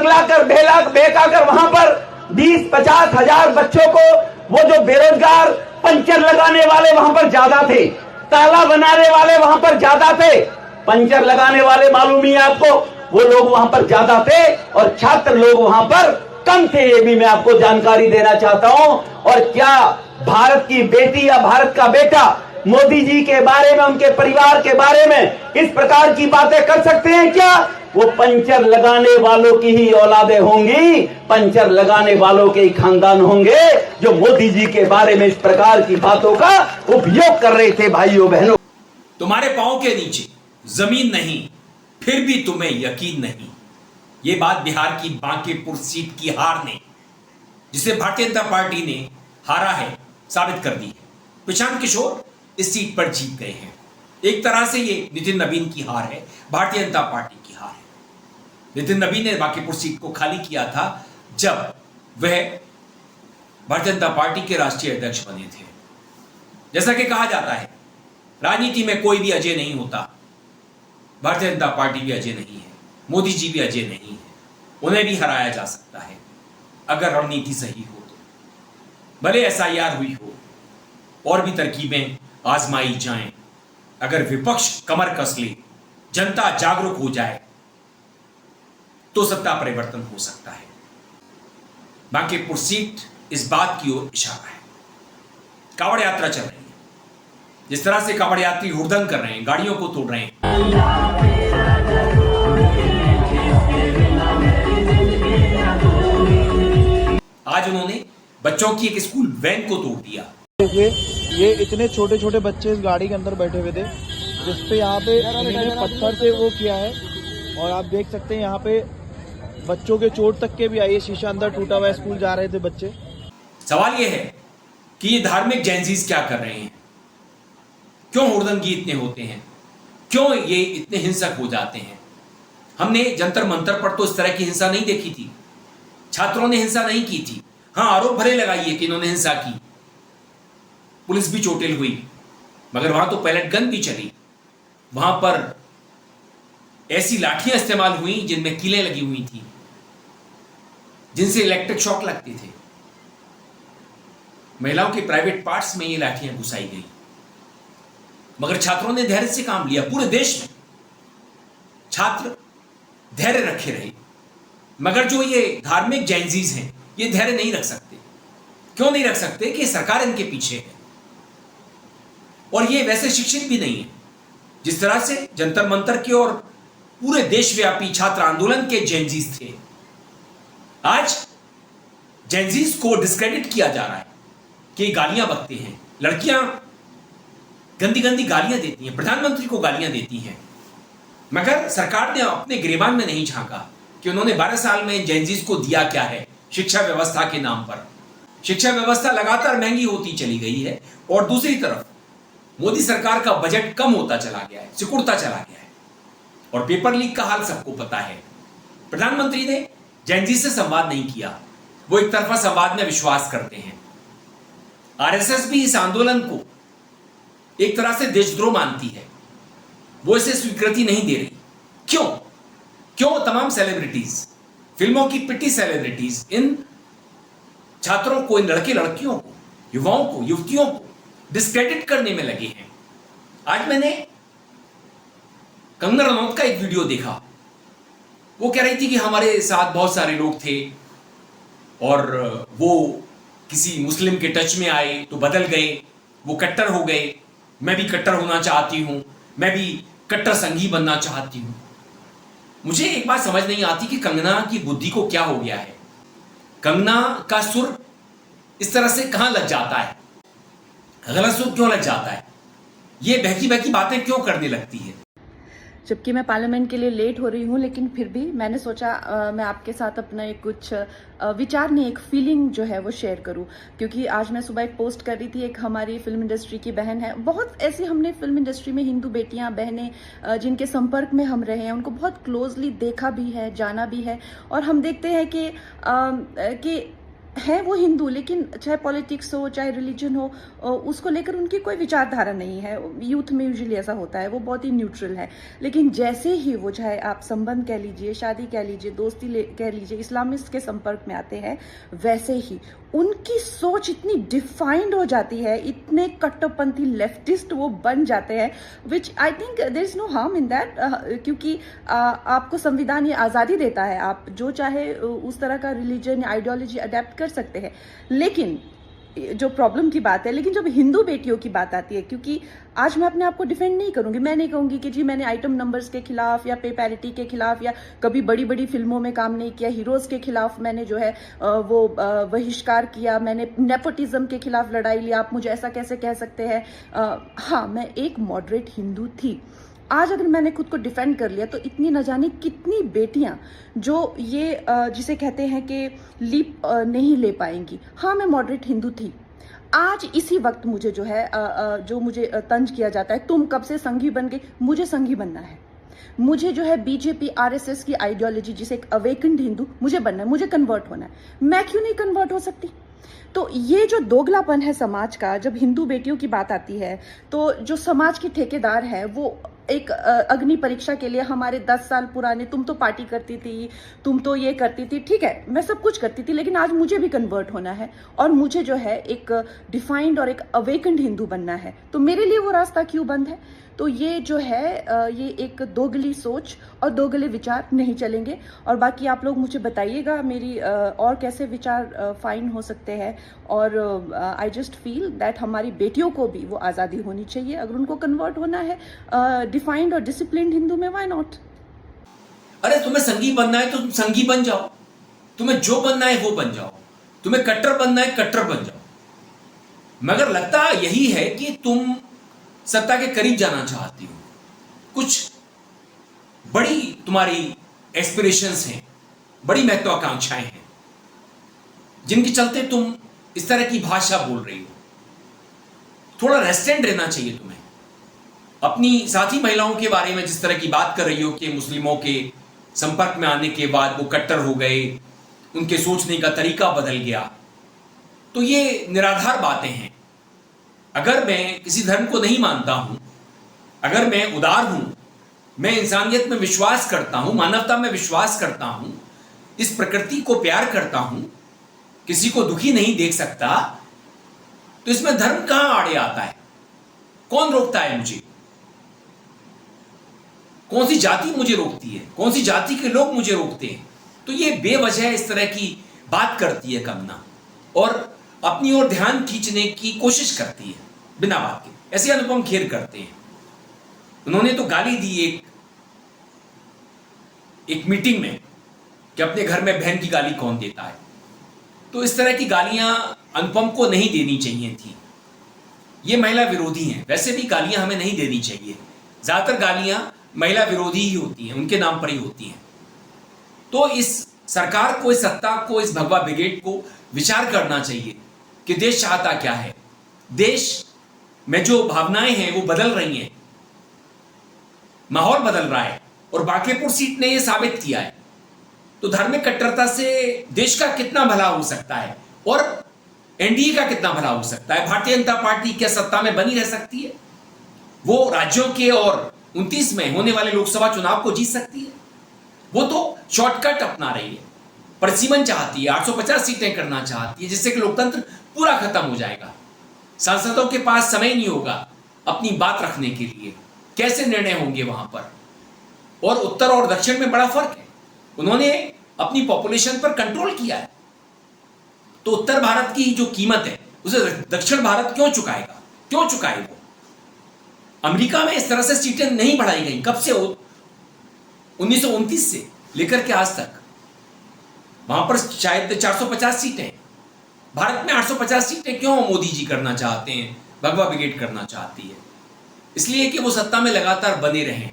पगलाकर बहकाकर वहां पर 20-50 हजार बच्चों को, वो जो बेरोजगार पंचर लगाने वाले वहां पर ज्यादा थे, ताला बनाने वाले वहां पर ज्यादा थे, पंचर लगाने वाले मालूम ही है आपको, वो लोग वहां पर ज्यादा थे और छात्र लोग वहां पर कम थे। ये भी मैं आपको जानकारी देना चाहता हूं। और क्या भारत की बेटी या भारत का बेटा मोदी जी के बारे में, उनके परिवार के बारे में इस प्रकार की बातें कर सकते हैं क्या? वो पंचर लगाने वालों की ही औलादें होंगी, पंचर लगाने वालों के ही खानदान होंगे जो मोदी जी के बारे में इस प्रकार की बातों का उपयोग कर रहे थे। भाइयों बहनों, तुम्हारे पांव के नीचे जमीन नहीं, फिर भी तुम्हें यकीन नहीं। ये बात बिहार की बांकीपुर सीट की हार ने, जिसे भारतीय जनता पार्टी ने हारा है, साबित कर दी है। प्रशांत किशोर इस सीट पर जीत गए हैं। एक तरह से ये नितिन नवीन की हार है, भारतीय जनता पार्टी की हार है। नितिन नवीन ने बांकीपुर सीट को खाली किया था जब वह भारतीय जनता पार्टी के राष्ट्रीय अध्यक्ष बने थे। जैसा कि कहा जाता है, राजनीति में कोई भी अजय नहीं होता। भारतीय जनता पार्टी भी अजय नहीं है, मोदी जी भी अजय नहीं है। उन्हें भी हराया जा सकता है अगर रणनीति सही हो तो। भले SIR हुई हो और भी तरकीबें आजमाई जाएं, अगर विपक्ष कमर कस ले, जनता जागरूक हो जाए, तो सत्ता परिवर्तन हो सकता है। बांकीपुर सीट इस बात की ओर इशारा है। कांवड़ यात्रा चल रही है। जिस तरह से कांवड़ यात्री हुड़दंग कर रहे हैं, गाड़ियों को तोड़ रहे हैं, आज उन्होंने बच्चों की एक स्कूल वैन को तोड़ दिया। देखिए, ये इतने छोटे छोटे बच्चे इस गाड़ी के अंदर बैठे हुए थे, जिसपे यहाँ पे इन्होंने पत्थर से वो किया है। और आप देख सकते हैं यहाँ पे बच्चों के चोट तक के भी आई है, शीशा अंदर टूटा हुआ है। स्कूल जा रहे थे बच्चे। सवाल यह है कि ये धार्मिक जैनजीज क्या कर रहे हैं? क्यों हुड़दंगी इतने होते हैं? क्यों ये इतने हिंसक हो जाते हैं? हमने जंतर मंतर पर तो इस तरह की हिंसा नहीं देखी थी। छात्रों ने हिंसा नहीं की थी। हाँ, आरोप भले लगाइए कि इन्होंने हिंसा की, पुलिस भी चोटिल हुई, मगर वहां तो पैलेट गन भी चली। वहां पर ऐसी लाठियां इस्तेमाल हुई जिनमें कीलें लगी हुई थी, जिनसे इलेक्ट्रिक शॉक लगते थे। महिलाओं के प्राइवेट पार्ट्स में ये लाठियां घुसाई गई, मगर छात्रों ने धैर्य से काम लिया। पूरे देश में छात्र धैर्य रखे रहे, मगर जो ये धार्मिक जैनजीज हैं, ये धैर्य नहीं रख सकते। क्यों नहीं रख सकते? कि सरकार इनके पीछे है और ये वैसे शिक्षित भी नहीं है जिस तरह से जंतर मंतर के और पूरे देशव्यापी छात्र आंदोलन के जैनजीज थे। आज जैनजीज को डिस्क्रेडिट किया जा रहा है कि गालियां बकते हैं, लड़कियां गंदी गंदी गालियां देती हैं, प्रधानमंत्री को गालियां देती हैं, मगर सरकार ने अपने गिरेबान में नहीं झांका कि उन्होंने 12 साल में जैनजीज को दिया क्या है। शिक्षा व्यवस्था के नाम पर शिक्षा व्यवस्था लगातार महंगी होती चली गई है और दूसरी तरफ मोदी सरकार का बजट कम होता चला गया है, सिकुड़ता चला गया है। और पेपर लीक का हाल सबको पता है। प्रधानमंत्री ने जैनजी से संवाद नहीं किया, वो एक तरफा संवाद में विश्वास करते हैं। आरएसएस भी इस आंदोलन को एक तरह से देशद्रोह मानती है, वो इसे स्वीकृति नहीं दे रही। क्यों तमाम सेलिब्रिटीज, फिल्मों की पिटी सेलिब्रिटीज इन छात्रों को, इन लड़के लड़कियों को, युवाओं को, युवतियों को डिस्क्रेडिट करने में लगे हैं? आज मैंने कंगना रनौत का एक वीडियो देखा। वो कह रही थी कि हमारे साथ बहुत सारे लोग थे और वो किसी मुस्लिम के टच में आए तो बदल गए, वो कट्टर हो गए। मैं भी कट्टर होना चाहती हूं, मैं भी कट्टर संघी बनना चाहती हूं। मुझे एक बात समझ नहीं आती कि कंगना की बुद्धि को क्या हो गया है। कंगना का सुर इस तरह से कहां लग जाता है, गलत सुर क्यों लग जाता है, ये बहकी बहकी बातें क्यों करने लगती है। जबकि मैं पार्लियामेंट के लिए लेट हो रही हूँ, लेकिन फिर भी मैंने सोचा मैं आपके साथ अपना एक कुछ विचार नहीं, एक फीलिंग जो है वो शेयर करूँ। क्योंकि आज मैं सुबह एक पोस्ट कर रही थी, एक हमारी फिल्म इंडस्ट्री की बहन है, बहुत ऐसी हमने फिल्म इंडस्ट्री में हिंदू बेटियां बहनें जिनके संपर्क में हम रहे हैं, उनको बहुत क्लोजली देखा भी है, जाना भी है। और हम देखते हैं कि हैं वो हिंदू, लेकिन चाहे पॉलिटिक्स हो चाहे रिलीजन हो, उसको लेकर उनकी कोई विचारधारा नहीं है। यूथ में यूजुअली ऐसा होता है, वो बहुत ही न्यूट्रल है। लेकिन जैसे ही वो, चाहे आप संबंध कह लीजिए, शादी कह लीजिए, दोस्ती कह लीजिए, इस्लामिस्ट के संपर्क में आते हैं, वैसे ही उनकी सोच इतनी डिफाइंड हो जाती है, इतने कट्टरपंथी लेफ्टिस्ट वो बन जाते हैं, which I think there is no harm in that, क्योंकि आपको संविधान ये आज़ादी देता है, आप जो चाहे उस तरह का रिलीजन या आइडियोलॉजी अडेप्ट कर सकते हैं। लेकिन जो प्रॉब्लम की बात है, लेकिन जब हिंदू बेटियों की बात आती है, क्योंकि आज मैं अपने आप को डिफेंड नहीं करूंगी, मैं नहीं कहूंगी कि जी मैंने आइटम नंबर्स के खिलाफ या पे पैरिटी के खिलाफ या कभी बड़ी बड़ी फिल्मों में काम नहीं किया, हीरोज के खिलाफ मैंने जो है वो बहिष्कार किया, मैंने नेपोटिज्म के खिलाफ लड़ाई लिया, आप मुझे ऐसा कैसे कह सकते हैं। हाँ, मैं एक मॉडरेट हिंदू थी। आज अगर मैंने खुद को डिफेंड कर लिया तो इतनी न जाने कितनी बेटियां जो ये जिसे कहते हैं कि लीप नहीं ले पाएंगी। हाँ, मैं मॉडरेट हिंदू थी। आज इसी वक्त मुझे जो है जो मुझे तंज किया जाता है, तुम कब से संघी बन गई, मुझे संघी बनना है। मुझे जो है बीजेपी आरएसएस की आइडियोलॉजी, जिसे एक अवेकन्ड हिंदू, मुझे बनना है, मुझे कन्वर्ट होना है। मैं क्यों नहीं कन्वर्ट हो सकती? तो ये जो दोगलापन है समाज का, जब हिंदू बेटियों की बात आती है तो जो समाज की ठेकेदार है वो एक अग्नि परीक्षा के लिए हमारे 10 साल पुराने, तुम तो पार्टी करती थी, तुम तो ये करती थी, ठीक है मैं सब कुछ करती थी, लेकिन आज मुझे भी कन्वर्ट होना है और मुझे जो है एक डिफाइंड और एक अवेकन्ड हिंदू बनना है। तो मेरे लिए वो रास्ता क्यों बंद है? तो ये जो है ये एक दोगली सोच और दोगले विचार नहीं चलेंगे। और बाकी आप लोग मुझे बताइएगा मेरी और कैसे विचार फाइन हो सकते हैं। और आई जस्ट फील दैट हमारी बेटियों को भी वो आज़ादी होनी चाहिए। अगर उनको कन्वर्ट होना है डिफाइंड और डिसिप्लिन्ड हिंदू में, व्हाई नॉट? अरे तुम्हें संघी बनना है तो तुम संघी बन जाओ, तुम्हें जो बनना है वो बन जाओ, तुम्हें कट्टर बनना है कट्टर बन जाओ। मगर लगता यही है कि तुम सत्ता के करीब जाना चाहती हो, कुछ बड़ी तुम्हारी एस्पिरेशंस हैं, बड़ी महत्वाकांक्षाएं हैं, जिनके चलते तुम इस तरह की भाषा बोल रही हो। थोड़ा रेस्टेंट रहना चाहिए तुम्हें। अपनी साथी महिलाओं के बारे में जिस तरह की बात कर रही हो कि मुस्लिमों के संपर्क में आने के बाद वो कट्टर हो गए, उनके सोचने का तरीका बदल गया, तो ये निराधार बातें हैं। अगर मैं किसी धर्म को नहीं मानता हूं, अगर मैं उदार हूं, मैं इंसानियत में विश्वास करता हूं, मानवता में विश्वास करता हूं, इस प्रकृति को प्यार करता हूं, किसी को दुखी नहीं देख सकता, तो इसमें धर्म कहां आड़े आता है? कौन रोकता है मुझे? कौन सी जाति मुझे रोकती है? कौन सी जाति के लोग मुझे रोकते हैं? तो ये बेवजह इस तरह की बात करती है कंगना और अपनी ओर ध्यान खींचने की कोशिश करती है बिना बात के। ऐसे अनुपम खेर करते हैं। उन्होंने तो गाली दी एक मीटिंग में कि अपने घर में बहन की गाली कौन देता है। तो इस तरह की गालियां अनुपम को नहीं देनी चाहिए थी। ये महिला विरोधी हैं। वैसे भी गालियां हमें नहीं देनी चाहिए। ज्यादातर गालियां महिला विरोधी ही होती हैं, उनके नाम पर ही होती हैं। तो इस सरकार को, इस सत्ता को, इस भगवा ब्रिगेड को विचार करना चाहिए कि देश चाहता क्या है। देश में जो भावनाएं हैं वो बदल रही हैं, माहौल बदल रहा है और बांकेपुर सीट ने ये साबित किया है। तो धार्मिक कट्टरता से देश का कितना भला हो सकता है और एनडीए का कितना भला हो सकता है? भारतीय जनता पार्टी क्या सत्ता में बनी रह सकती है? वो राज्यों के और 29 में होने वाले लोकसभा चुनाव को जीत सकती है? वो तो शॉर्टकट अपना रही है, परिसीमन चाहती है, 850 सीटें करना चाहती है, जिससे कि लोकतंत्र पूरा खत्म हो जाएगा। सांसदों के पास समय नहीं होगा अपनी बात रखने के लिए। कैसे निर्णय होंगे वहां पर? और उत्तर और दक्षिण में बड़ा फर्क है। उन्होंने अपनी पॉपुलेशन पर कंट्रोल किया है, तो उत्तर भारत की जो कीमत है उसे दक्षिण भारत क्यों चुकाएगा? क्यों चुकाए वो? अमेरिका में इस तरह से सीटें नहीं बढ़ाई गई। कब से? 1929 से लेकर के आज तक। वहां पर शायद 450 सीटें। भारत में 850 सीटें क्यों मोदी जी करना चाहते हैं, भगवा ब्रिगेड करना चाहती है? इसलिए कि वो सत्ता में लगातार बने रहें,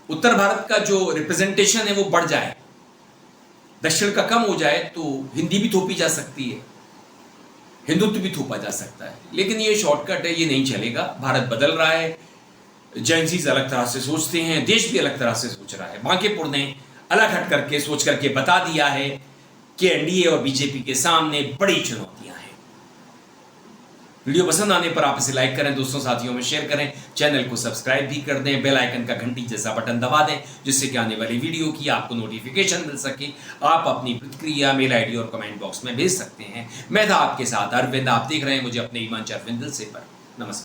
उत्तर भारत का जो रिप्रेजेंटेशन है वो बढ़ जाए, दक्षिण का कम हो जाए तो हिंदी भी थोपी जा सकती है, हिंदुत्व भी थोपा जा सकता है। लेकिन ये शॉर्टकट है, ये नहीं चलेगा। भारत बदल रहा है, जेंसीज अलग तरह से सोचते हैं, देश भी अलग तरह से सोच रहा है। बांकेपुर ने अलग हट करके सोच करके बता दिया है कि एनडीए और बीजेपी के सामने बड़ी चुनौतियां हैं। वीडियो पसंद आने पर आप इसे लाइक करें, दोस्तों साथियों में शेयर करें, चैनल को सब्सक्राइब भी कर दें, बेल आइकन का घंटी जैसा बटन दबा दें, जिससे कि आने वाली वीडियो की आपको नोटिफिकेशन मिल सके। आप अपनी प्रतिक्रिया मेल आईडी और कमेंट बॉक्स में भेज सकते हैं। मैं था आपके साथ अरविंद, आप देख रहे हैं मुझे अपने ईमान अरविंद से पर। नमस्कार।